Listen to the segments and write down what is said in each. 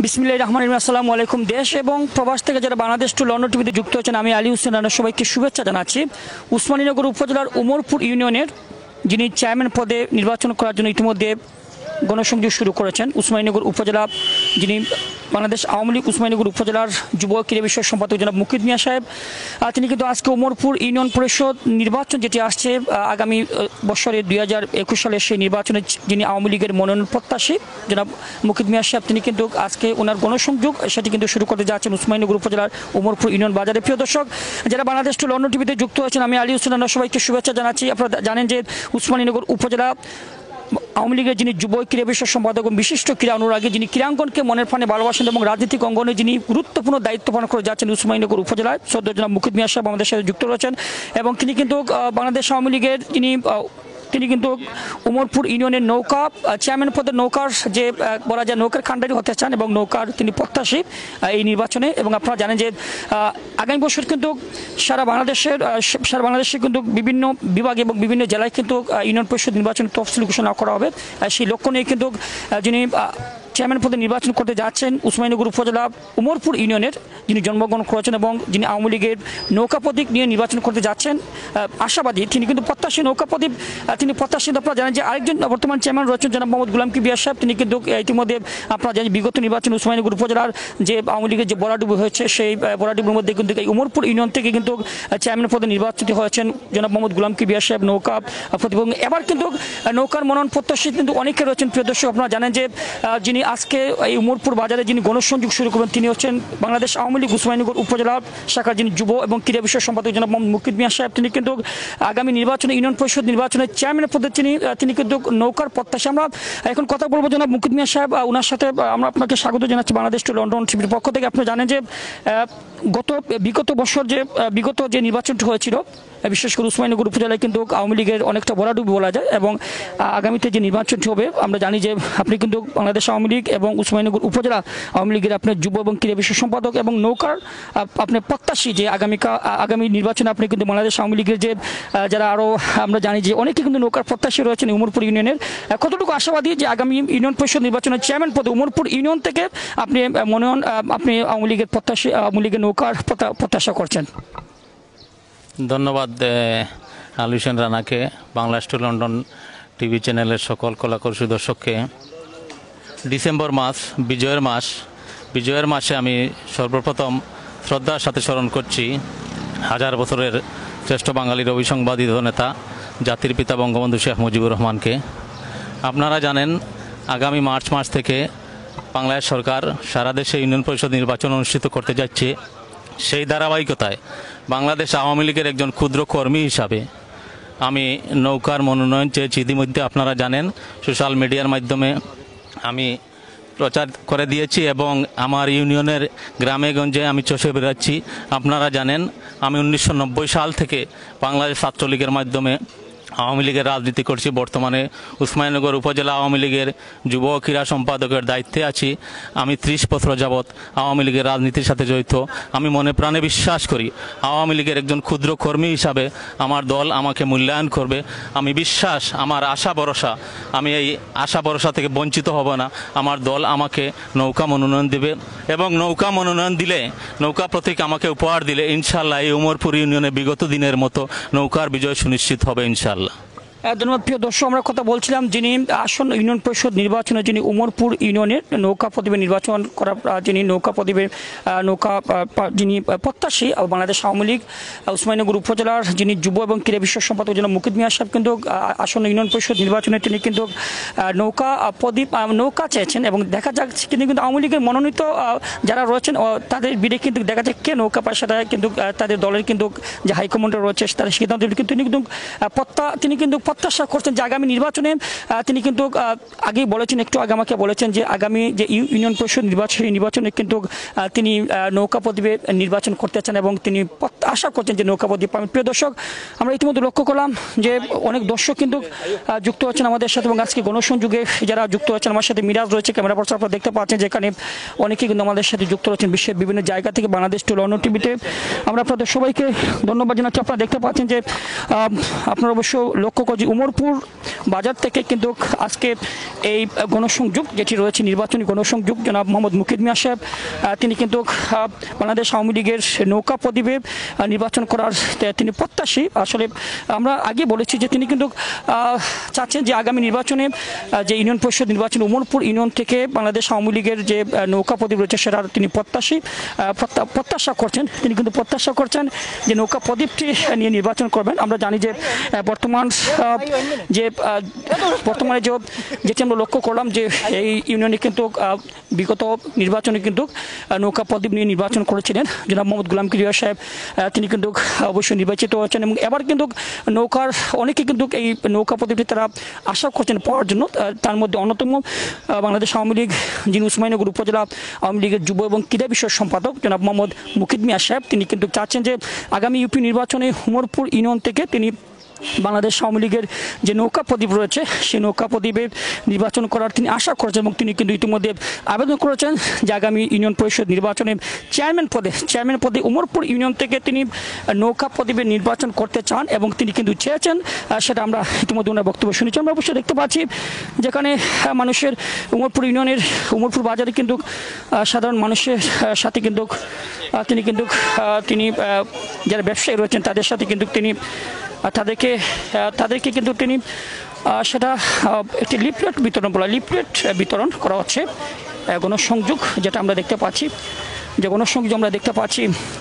বিসমিল্লাহির রহমানির রহিম। আসসালামু আলাইকুম। দেশ এবং প্রবাস থেকে যারা বাংলাদেশ টু লন্ডন টিভিতে যুক্ত হচ্ছেন, আমি আলী হোসেন রানা সবাইকে শুভেচ্ছা জানাচ্ছি। উসমানীনগর উপজেলার উমরপুর ইউনিয়নের যিনি চেয়ারম্যান পদে নির্বাচন করার জন্য ইতিমধ্যে গণসংযোগ শুরু করেছেন উসমানীনগর উপজেলা যিনি বাংলাদেশ আওয়ামী লীগ উসমানীনগর উপজেলার যুব ক্রীড়া বিষয়ক সম্পাদক জনাব মুকিত মিয়া সাহেব, তিনি কিন্তু আজকে উমরপুর ইউনিয়ন পরিষদ নির্বাচন যেটি আসছে আগামী বছরের 2021 সালের সেই নির্বাচনে যিনি আওয়ামী লীগের মনোনয়ন প্রত্যাশী জনাব মুকিত মিয়া সাহেব, তিনি কিন্তু আজকে ওনার গণসংযোগ সেটি কিন্তু শুরু করতে যাচ্ছেন উসমানীনগর উপজেলার উমরপুর ইউনিয়ন বাজারে। প্রিয় দর্শক, যারা বাংলাদেশ টু লন্ডন টিভিতে যুক্ত হয়েছেন, আমি আলী হোসেন রানা সবাইকে শুভেচ্ছা জানাচ্ছি। আপনারা জানেন যে উসমানীনগর উপজেলা আওয়ামী লীগের যিনি যুব ক্রীড়া বিষয়ক সম্পাদক এবং বিশিষ্ট ক্রীড়া অনুরাগী, যিনি ক্রীড়াঙ্গনকে মনের প্রাণে ভালোবাসেন এবং রাজনৈতিক অঙ্গনে যিনি গুরুত্বপূর্ণ দায়িত্ব পালন করে যাচ্ছেন উসমানীনগর উপজেলায়, সদ্য জনাব মুকিত মিয়া সাহেব আমাদের সাথে যুক্ত রয়েছেন। এবং তিনি কিন্তু বাংলাদেশ আওয়ামী লীগের তিনি কিন্তু উমরপুর ইউনিয়নের নৌকা চেয়ারম্যান পদের নৌকার যে বলা যায় নৌকার খান্ডারি হতে চান এবং নৌকার তিনি প্রত্যাশী এই নির্বাচনে। এবং আপনারা জানেন যে আগামী বছর কিন্তু সারা বাংলাদেশে কিন্তু বিভিন্ন বিভাগ এবং বিভিন্ন জেলায় কিন্তু ইউনিয়ন পরিষদ নির্বাচনের তফসিল ঘোষণা করা হবে। সেই লক্ষ্য নিয়ে কিন্তু যিনি চেয়ারম্যান পদে নির্বাচন করতে যাচ্ছেন উসমানীনগর উপজেলা উমরপুর ইউনিয়নের যিনি জন্মগ্রহণ করেছেন এবং যিনি আওয়ামী লীগের নৌকা প্রতীক নিয়ে নির্বাচন করতে যাচ্ছেন, আশাবাদী তিনি কিন্তু প্রত্যাশী নৌকা প্রতীক তিনি প্রত্যাশী। আপনারা জানেন যে আরেকজন বর্তমান চেয়ারম্যান রয়েছেন জনাব মোহাম্মদ গোলাম কিবরিয়া সাহেব, তিনি কিন্তু ইতিমধ্যে আপনারা জানেন বিগত নির্বাচন উসমানীনগর উপজেলার যে আওয়ামী লীগের যে বরাডুবি হয়েছে সেই বরাডুবির মধ্যে কিন্তু এই উমরপুর ইউনিয়ন থেকে কিন্তু চেয়ারম্যান পদে নির্বাচিত হয়েছেন জনাব মোহাম্মদ গোলাম কিবরিয়া সাহেব নৌকা প্রতীক। এবার কিন্তু নৌকার মনোনয়ন প্রত্যাশী কিন্তু অনেকে রয়েছেন। প্রিয় দর্শক, আপনারা জানেন যে যিনি আজকে এই উমরপুর বাজারে যিনি গণসংযোগ শুরু করবেন তিনি হচ্ছেন বাংলাদেশ আওয়ামী লীগ উসমানীনগর উপজেলা শাখার যিনি যুব এবং ক্রীড়া বিষয়ক সম্পাদক জনাব মোহাম্মদ মুকিত মিয়া সাহেব, তিনি কিন্তু আগামী নির্বাচনে ইউনিয়ন পরিষদ নির্বাচনে চেয়ারম্যান পদে তিনি কিন্তু নৌকার প্রত্যাশী। আমরা এখন কথা বলবো জনাব মুকিত মিয়া সাহেব, ওনার সাথে আমরা আপনাকে স্বাগত জানাচ্ছি বাংলাদেশ টু লন্ডন টিভির পক্ষ থেকে। আপনি জানেন যে বিগত যে নির্বাচনটি হয়েছিল বিশেষ করে উসমানীনগর উপজেলায় কিন্তু আওয়ামী লীগের অনেকটা ভরাডুবি বলা যায় এবং আগামীতে যে নির্বাচনটি হবে আমরা জানি যে আপনি কিন্তু বাংলাদেশ আওয়ামী লীগ এবং উসমানীনগর উপজেলা আওয়ামী লীগের আপনার যুব এবং ক্রীড়া বিষয়ক সম্পাদক এবং নৌকার আপনি প্রত্যাশী যে আগামী নির্বাচনে আপনি কিন্তু বাংলাদেশ আওয়ামী লীগের যে যারা আরও আমরা জানি যে অনেকে কিন্তু নৌকার প্রত্যাশী রয়েছেন উমরপুর ইউনিয়নের, কতটুকু আশাবাদী যে আগামী ইউনিয়ন পরিষদ নির্বাচনের চেয়ারম্যান পদে উমরপুর ইউনিয়ন থেকে আপনি মনোনয়ন আপনি আওয়ামী লীগের প্রত্যাশী আওয়ামী লীগের নৌকার প্রত্যাশা করছেন? ধন্যবাদ আলী হোসেন রানাকে, বাংলাদেশ টু লন্ডন টিভি চ্যানেলের সকল কলাকুশলী দর্শককে। ডিসেম্বর মাস বিজয়ের মাসে আমি সর্বপ্রথম শ্রদ্ধার সাথে স্মরণ করছি হাজার বছরের শ্রেষ্ঠ বাঙালির অভিসংবাদিত নেতা জাতির পিতা বঙ্গবন্ধু শেখ মুজিবুর রহমানকে। আপনারা জানেন আগামী মার্চ মাস থেকে বাংলাদেশ সরকার সারা দেশে ইউনিয়ন পরিষদ নির্বাচন অনুষ্ঠিত করতে যাচ্ছে। সেই ধারাবাহিকতায় বাংলাদেশ আওয়ামী লীগের একজন ক্ষুদ্র কর্মী হিসাবে আমি নৌকার মনোনয়ন চেয়েছি। ইতিমধ্যে আপনারা জানেন সোশ্যাল মিডিয়ার মাধ্যমে আমি প্রচার করে দিয়েছি এবং আমার ইউনিয়নের গ্রামে গঞ্জে আমি চষে বেড়াচ্ছি। আপনারা জানেন আমি 1990 সাল থেকে বাংলাদেশ ছাত্রলীগের মাধ্যমে আওয়ামী লীগের রাজনীতি করছি। বর্তমানে উসমানীনগর উপজেলা আওয়ামী লীগের যুব ক্রীড়া সম্পাদকের দায়িত্বে আছি। আমি 30 বছর যাবৎ আওয়ামী লীগের রাজনীতির সাথে জড়িত। আমি মনে প্রাণে বিশ্বাস করি আওয়ামী লীগের একজন ক্ষুদ্র কর্মী হিসাবে আমার দল আমাকে মূল্যায়ন করবে। আমি বিশ্বাস, আমার আশা ভরসা, আমি এই আশা ভরসা থেকে বঞ্চিত হব না। আমার দল আমাকে নৌকা মনোনয়ন দেবে এবং নৌকা মনোনয়ন দিলে, নৌকা প্রতীক আমাকে উপহার দিলে ইনশাল্লাহ এই উমরপুর ইউনিয়নে বিগত দিনের মতো নৌকার বিজয় সুনিশ্চিত হবে ইনশাল্লাহ। ধন্যবাদ। প্রিয় দর্শক, আমরা কথা বলছিলাম যিনি আসন্ন ইউনিয়ন পরিষদ নির্বাচনে যিনি উমরপুর ইউনিয়নের নৌকা প্রদীপে নির্বাচন করা যিনি যিনি প্রত্যাশী বাংলাদেশ আওয়ামী লীগ উসমানীনগর উপজেলার যিনি যুব এবং ক্রীড়া বিষয়ক সম্পাদক জনাব মুকিত মিয়া সাহেব কিন্তু আসন্ন ইউনিয়ন পরিষদ নির্বাচনে তিনি কিন্তু নৌকা চেয়েছেন এবং দেখা যাচ্ছে কিন্তু আওয়ামী লীগের মনোনীত যারা রয়েছেন তাদের বিড়ে কিন্তু দেখা যায় কে নৌকা পায় সেটা কিন্তু তাদের দলের কিন্তু যে হাইকমান্ডার রয়েছে তাদের সিদ্ধান্ত কিন্তু তিনি কিন্তু প্রত্যাশা করছেন যে আগামী নির্বাচনে তিনি কিন্তু আগেই বলেছেন, একটু আগে আমাকে বলেছেন যে আগামী যে ইউনিয়ন পরিষদ নির্বাচনে কিন্তু তিনি নৌকা প্রদীপে নির্বাচন করতে চান এবং তিনি আশা করছেন যে নৌকা প্রদীপ পাবেন। প্রিয় দর্শক, আমরা ইতিমধ্যে লক্ষ্য করলাম যে অনেক দর্শক কিন্তু যুক্ত হচ্ছেন আমাদের সাথে এবং আজকে গণসংযোগে যারা যুক্ত হচ্ছেন আমার সাথে মিরাজ রয়েছে ক্যামেরা পার্সন, আপনারা দেখতে পাচ্ছেন যেখানে অনেকেই কিন্তু আমাদের সাথে যুক্ত রয়েছেন বিশ্বের বিভিন্ন জায়গা থেকে বাংলাদেশ টু লন্ডন টিভিতে। আমরা আপনাদের সবাইকে ধন্যবাদ জানাচ্ছি। আপনারা দেখতে পাচ্ছেন যে আপনারা অবশ্য লক্ষ্য করছেন উমরপুর বাজার থেকে কিন্তু আজকে এই গণসংযোগ যেটি রয়েছে নির্বাচনী গণসংযোগ জনাব মোহাম্মদ মুকিদ মিয়া সাহেব তিনি কিন্তু বাংলাদেশ আওয়ামী লীগের নৌকা প্রদীপে নির্বাচন করার তিনি প্রত্যাশী। আসলে আমরা আগে বলেছি যে তিনি কিন্তু চাচ্ছেন যে আগামী নির্বাচনে যে ইউনিয়ন পরিষদ নির্বাচন উমরপুর ইউনিয়ন থেকে বাংলাদেশ আওয়ামী লীগের যে নৌকা প্রদীপ রয়েছে সেটার তিনি প্রত্যাশা করছেন। তিনি কিন্তু প্রত্যাশা করছেন যে নৌকা প্রদীপটি নিয়ে নির্বাচন করবেন। আমরা জানি যে বর্তমানে যেটি আমরা লক্ষ্য করলাম যে এই ইউনিয়নে কিন্তু বিগত নির্বাচনে কিন্তু নৌকা প্রদীপ নিয়ে নির্বাচন করেছিলেন জনাব মোহাম্মদ গোলাম কিবরিয়া সাহেব। তিনি কিন্তু অবশ্যই নির্বাচিত হয়েছেন এবং এবার কিন্তু নৌকার অনেকে কিন্তু এই নৌকা প্রদীপটি তারা আশা করছেন পাওয়ার জন্য। তার মধ্যে অন্যতম বাংলাদেশ আওয়ামী লীগ যিনি উসমানীনগর উপজেলা আওয়ামী লীগের যুব এবং ক্রীড়া বিষয়ক সম্পাদক জনাব মোহাম্মদ মুকিদ মিয়া সাহেব। তিনি কিন্তু চাচ্ছেন যে আগামী ইউপি নির্বাচনে উমরপুর ইউনিয়ন থেকে তিনি বাংলাদেশ আওয়ামী লীগের যে নৌকা প্রদীপ রয়েছে সেই নৌকা প্রদীপে নির্বাচন করার তিনি আশা করছেন এবং তিনি কিন্তু ইতিমধ্যে আবেদন করেছেন যে আগামী ইউনিয়ন পরিষদ নির্বাচনে চেয়ারম্যান পদে উমরপুর ইউনিয়ন থেকে তিনি নৌকা প্রদীপে নির্বাচন করতে চান এবং তিনি কিন্তু চেয়েছেন। সেটা আমরা ইতিমধ্যে ওনার বক্তব্য শুনেছি। আমরা অবশ্যই দেখতে পাচ্ছি যেখানে মানুষের উমরপুর বাজারে কিন্তু সাধারণ মানুষের সাথে কিন্তু তিনি যারা ব্যবসায়ী রয়েছেন তাদের সাথে কিন্তু তিনি তাদেরকে কিন্তু তিনি সেটা একটি লিফলেট বিতরণ করা হচ্ছে। গণসংযোগ যেটা আমরা দেখতে পাচ্ছি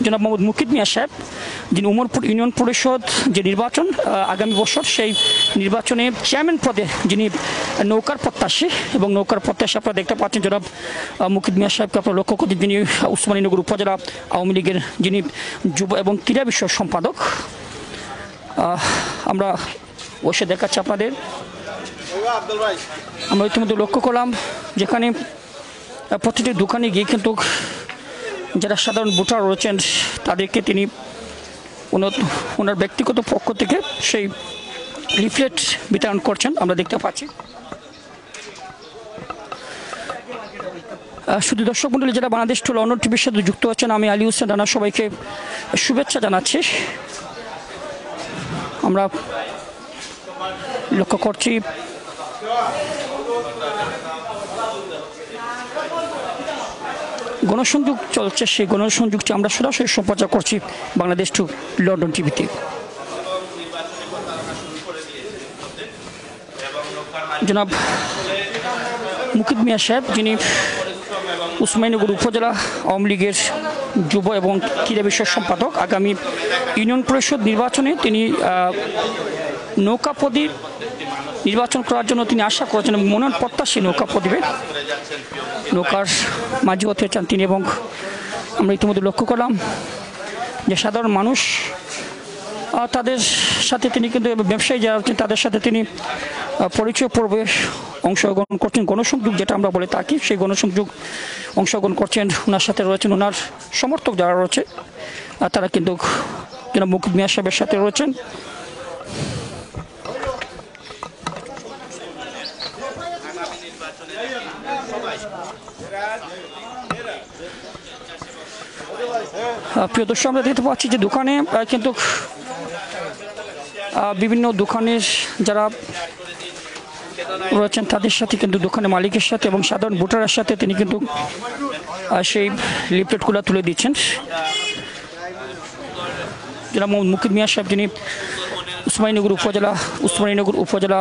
জনাব মোহাম্মদ মুকিদ মিয়া সাহেব যিনি উমরপুর ইউনিয়ন পরিষদ যে নির্বাচন আগামী বছর সেই নির্বাচনে চেয়ারম্যান পদে যিনি নৌকার প্রত্যাশী এবং নৌকার প্রত্যাশী আপনারা দেখতে পাচ্ছেন জনাব মুকিদ মিয়া সাহেবকে আপনারা লক্ষ্য করছেন যিনি উসমানীনগর উপজেলা আওয়ামী লীগের যিনি যুব এবং ক্রীড়া বিষয়ক সম্পাদক। আমরা অবশ্যই দেখাচ্ছি আপনাদের। আমরা ইতিমধ্যে লক্ষ্য করলাম যেখানে প্রতিটি দোকানে গিয়ে কিন্তু যারা সাধারণ ভোটার রয়েছেন তাদেরকে তিনি ওনার ব্যক্তিগত পক্ষ থেকে সেই লিফলেট বিতরণ করছেন আমরা দেখতে পাচ্ছি। শুধু দর্শক মণ্ডলী যারা বাংলাদেশ টু লন্ডন টিভির সাথে যুক্ত হচ্ছেন আমি আলী হোসেন রানা সবাইকে শুভেচ্ছা জানাচ্ছি। আমরা লক্ষ্য করছি গণসংযোগ চলছে, সেই গণসংযোগটি আমরা সরাসরি সম্প্রচার করছি বাংলাদেশ টু লন্ডন টিভিতে। জনাব মুকিদ মিয়া সাহেব যিনি উসমানীনগর উপজেলা আওয়ামী লীগের যুব এবং ক্রীড়া বিষয়ক সম্পাদক আগামী ইউনিয়ন পরিষদ নির্বাচনে তিনি নৌকা প্রদীপ নির্বাচন করার জন্য তিনি আশা করেছেন এবং মনোনয়ন প্রত্যাশী নৌকা প্রদীপে নৌকার মাঝি হতে চান তিনি। এবং আমরা ইতিমধ্যে লক্ষ্য করলাম যে সাধারণ মানুষ তাদের সাথে তিনি কিন্তু ব্যবসায়ী যারা আছেন তাদের সাথে তিনি পরিচয় পর্বে অংশগ্রহণ করছেন। গণসংযোগ যেটা আমরা বলে থাকি সেই গণসংযোগ অংশগ্রহণ করছেন। ওনার সাথে রয়েছেন ওনার সমর্থক যারা রয়েছে তারা কিন্তু মুকিদ মিয়া সাহেবের সাথে রয়েছেন। প্রিয় দর্শক আমরা দেখতে পাচ্ছি যে দোকানে কিন্তু বিভিন্ন দোকানের যারা রয়েছেন তাদের সাথে কিন্তু দোকানের মালিকের সাথে এবং সাধারণ ভোটারের সাথে তিনি কিন্তু সেই লিফলেটগুলো তুলে দিচ্ছেন। যারা মুকিদ মিয়া সাহেব যিনি উসমানীনগর উপজেলা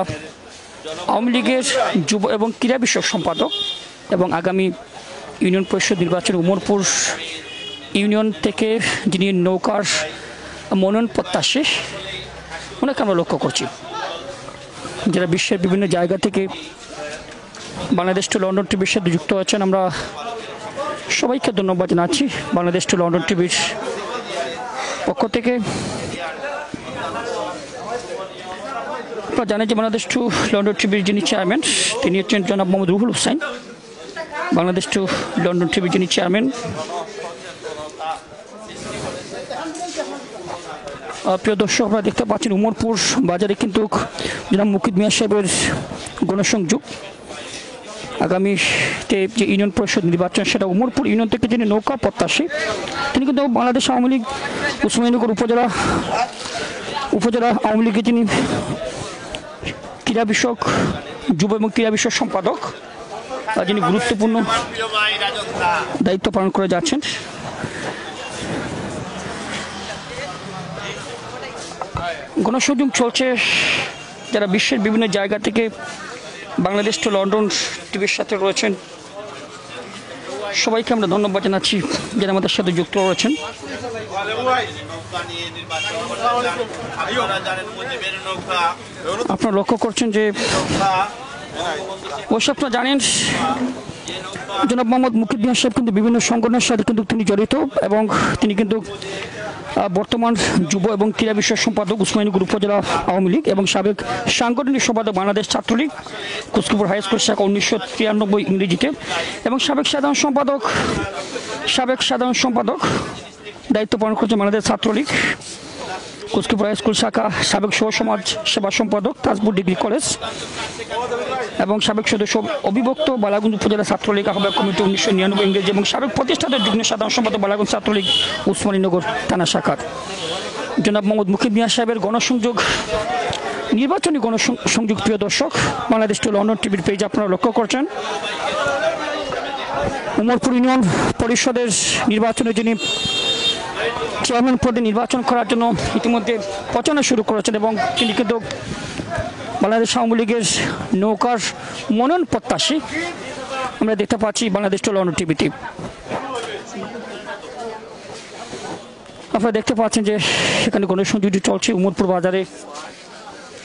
আওয়ামী লীগের যুব এবং ক্রীড়া বিষয়ক সম্পাদক এবং আগামী ইউনিয়ন পরিষদ নির্বাচন উমরপুর ইউনিয়ন থেকে যিনি নৌকার মনোনয়ন প্রত্যাশী ওনাকে আমরা লক্ষ্য করছি। যারা বিশ্বের বিভিন্ন জায়গা থেকে বাংলাদেশ টু লন্ডন টিভির সাথে যুক্ত আছেন আমরা সবাইকে ধন্যবাদ জানাচ্ছি বাংলাদেশ টু লন্ডন টিভির পক্ষ থেকে। আপনারা জানেন যে বাংলাদেশ টু লন্ডন টিভির যিনি চেয়ারম্যান তিনি হচ্ছেন জনাব মোহাম্মদ রুহুল হোসেন। বাংলাদেশ টু লন্ডন টিভির যিনি চেয়ারম্যান প্রিয় দর্শক আপনারা দেখতে পাচ্ছেন উমরপুর বাজারে কিন্তু জনাব মুকিদ মিয়া সাহেবের গণসংযোগ আগামীতে যে ইউনিয়ন পরিষদ নির্বাচন সেটা উমরপুর ইউনিয়ন থেকে যিনি নৌকা প্রত্যাশী তিনি কিন্তু বাংলাদেশ আওয়ামী লীগ উসমানীনগর উপজেলা আওয়ামী লীগের যিনি ক্রীড়া বিষয়ক যুব এবং ক্রীড়া বিষয়ক সম্পাদক, যিনি গুরুত্বপূর্ণ দায়িত্ব পালন করে যাচ্ছেন। গণসংযোগ চলছে, যারা বিশ্বের বিভিন্ন জায়গা থেকে বাংলাদেশ টু লন্ডন টিভির সাথে রয়েছেন সবাইকে আমরা ধন্যবাদ জানাচ্ছি যারা আমাদের সাথে যুক্ত রয়েছেন। আপনারা লক্ষ্য করছেন যে অবশ্য আপনারা জানেন জনাব মোহাম্মদ মুকিদ মিয়া সাহেব কিন্তু বিভিন্ন সংগঠনের সাথে কিন্তু তিনি জড়িত এবং তিনি কিন্তু বর্তমান যুব এবং ক্রীড়া বিষয়ক সম্পাদক উসমানীনগর উপজেলা আওয়ামী লীগ এবং সাবেক সাংগঠনিক সম্পাদক বাংলাদেশ ছাত্রলীগ কুচকুপুর হাই স্কুল শাখা 1993 ইংরেজিতে এবং সাবেক সাধারণ সম্পাদক দায়িত্ব পালন করছে বাংলাদেশ ছাত্রলীগ কুচকুপুর হাই স্কুল শাখা, সাবেক সহ সমাজ সেবা সম্পাদক তাজপুর ডিগ্রি কলেজ এবং সাবেক সদস্য অবিভক্ত বালাগঞ্জ উপজেলা ছাত্রলীগ আহ্বায়ক কমিটি 1999 ইংরেজি এবং সাবেক প্রতিষ্ঠাতা যুগ্ম সাধারণ সম্পাদক বালাগঞ্জ ছাত্রলীগ উসমানীনগর থানা শাখার জনাব মোহাম্মদ মুকিদ মিয়া সাহেবের গণসংযোগ নির্বাচনী গণসংযোগ। প্রিয় দর্শক, বাংলাদেশ টু লন্ডন টিভির পেজ আপনারা লক্ষ্য করছেন উমরপুর ইউনিয়ন পরিষদের নির্বাচনে যিনি চেয়ারম্যান পদে নির্বাচন করার জন্য ইতিমধ্যে প্রচারণা শুরু করেছেন এবং তিনি কিন্তু বাংলাদেশ আওয়ামী লীগের নৌকার মনোনয়ন প্রত্যাশী আমরা দেখতে পাচ্ছি বাংলাদেশ টু লন্ডন টিভিতে। আপনারা দেখতে পাচ্ছেন যে সেখানে গণসংযোগটি চলছে, উমরপুর বাজারে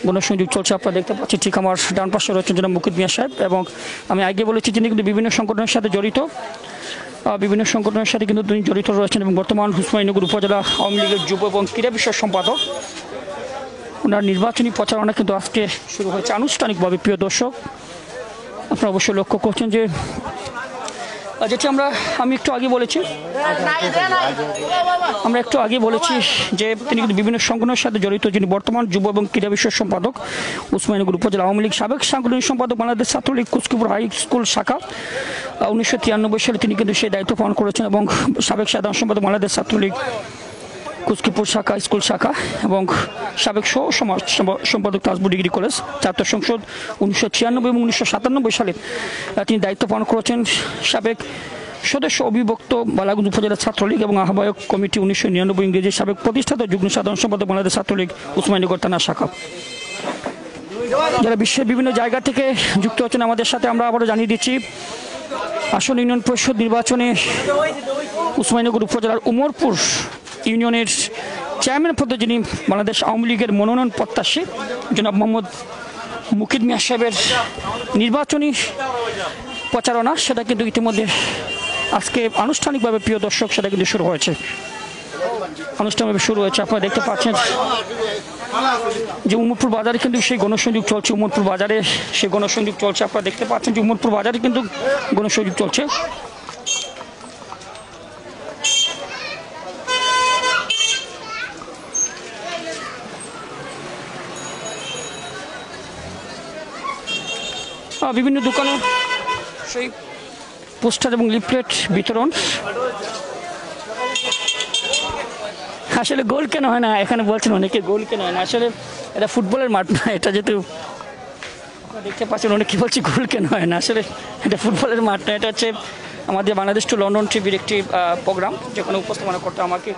গণসংযোগ চলছে। আপনারা দেখতে পাচ্ছেন ঠিক আমার ডান পাশে রয়েছেন জনাব মুকিদ মিয়া সাহেব এবং আমি আগে বলেছি তিনি কিন্তু বিভিন্ন সংগঠনের সাথে জড়িত, কিন্তু তিনি জড়িত রয়েছেন এবং বর্তমান উসমানীনগর উপজেলা আওয়ামী লীগের যুব এবং ক্রীড়া বিষয়ক সম্পাদক। ওনার নির্বাচনী প্রচারণা কিন্তু আজকে শুরু হয়েছে আনুষ্ঠানিকভাবে। প্রিয় দর্শক, আপনারা অবশ্যই লক্ষ্য করছেন যে যেটি আমি একটু আগে বলেছি যে তিনি কিন্তু বিভিন্ন সংগঠনের সাথে জড়িত, যিনি বর্তমান যুব এবং ক্রীড়া বিষয়ক সম্পাদক উসমানীনগর উপজেলা আওয়ামী লীগ, সাবেক সাংগঠনিক সম্পাদক বাংলাদেশ ছাত্রলীগ কুচকুপুর হাই স্কুল শাখা 1993 সালে তিনি কিন্তু সেই দায়িত্ব পালন করেছেন এবং সাবেক সাধারণ সম্পাদক বাংলাদেশ ছাত্রলীগ কুচকুপুর শাখা স্কুল শাখা এবং সাবেক সহ সমাজ সম্পাদক তাজপুর ডিগ্রি কলেজ ছাত্র সংসদ 1996 এবং 1997 সালে তিনি দায়িত্ব পালন করেছেন। সাবেক সদস্য অবিভক্ত বালাগঞ্জ উপজেলা ছাত্রলীগ এবং আহ্বায়ক কমিটি 1999 ইংরেজি, সাবেক প্রতিষ্ঠাতা যুগ্ম সাধারণ সম্পাদক বাংলাদেশ ছাত্রলীগ উসমানীনগর থানা শাখা। যারা বিশ্বের বিভিন্ন জায়গা থেকে যুক্ত হচ্ছেন আমাদের সাথে আমরা আবারও জানিয়ে দিচ্ছি আসন্ন ইউনিয়ন পরিষদ নির্বাচনে উসমানীনগর উপজেলার উমরপুর ইউনিয়নের চেয়ারম্যান পদে যিনি বাংলাদেশ আওয়ামী লীগের মনোনয়ন প্রত্যাশী জনাব মোহাম্মদ মুকিদ মিয়া সাহেবের নির্বাচনী প্রচারণা সেটা কিন্তু ইতিমধ্যে আজকে আনুষ্ঠানিকভাবে প্রিয় দর্শক সেটা কিন্তু শুরু হয়েছে, আপনারা দেখতে পাচ্ছেন যে উমরপুর বাজারে কিন্তু সেই গণসংযোগ চলছে। আপনারা দেখতে পাচ্ছেন যে উমরপুর বাজারে কিন্তু গণসংযোগ চলছে। বিভিন্ন দোকানে সেই পোস্টার এবং লিফলেট বিতরণ। আসলে গোল কেন হয় না এখানে বলছেন অনেকে, গোল কেন হয় না, আসলে এটা ফুটবলের মাঠ না, এটা যেহেতু দেখতে পাচ্ছেন অনেকে বলছি গোল কেন হয় না, আসলে এটা ফুটবলের মাঠ না, এটা হচ্ছে আমাদের বাংলাদেশ টু লন্ডন টিভির একটি প্রোগ্রাম যেখানে উপস্থাপনা করতে আমাকে।